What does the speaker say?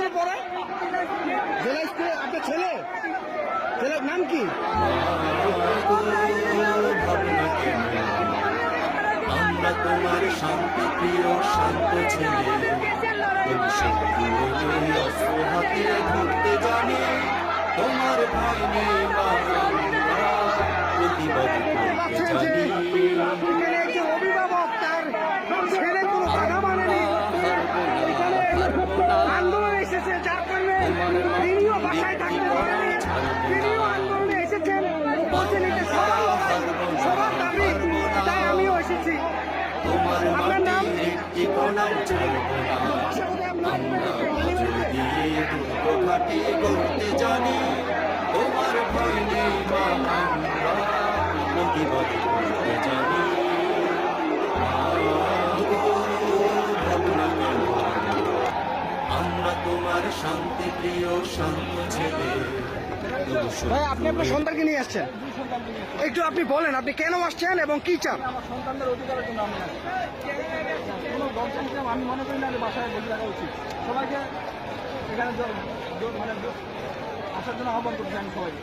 স্কুলে পড়ে? জেলা স্কুলে? আপনার ছেলে? ছেলের নাম কি? আমরা তোমার শান্তি প্রিয় শান্ত ছেলে, অস্ত্র হাতে ঘুরতে জানি, তোমার ভয় নেই মা, আমরা প্রতিবাদ করতে জানি। এখানে একজন অভিভাবক তার ছেলে কোনো বাধা মানেনি, এখানে আন্দোলন এসেছে, যার কারণে তিনিও বাসায় থাকতে পারেনি, তিনিও আন্দোলনে এসেছেন, বলছেন এটা সবার দাবি, তাই আমিও এসেছি। তোমার আপনার নাম? মাটির একটি কণাও ছাড়ব না, আমরা দিয়ে দুর্গ ঘাটি করতে জানি, তোমার ভয় নেই মা, আমরা প্রতিবাদ করতে জানি। আমরা তোমার শান্তি প্রিয় শান্ত ছেলে। ভাই, আপনি আপনার সন্তানকে নিয়ে আসছেন, একটু আপনি বলেন আপনি কেন আসছেন এবং কি চান? আমার সন্তানদের অধিকারের জন্য আমি আসি। কোনো দর্শন আমি মনে করি না যে বাসায় বসে রাখা উচিত। সবাইকে এখানে মানে আসার জন্য আহ্বান করছি আমি সবাইকে।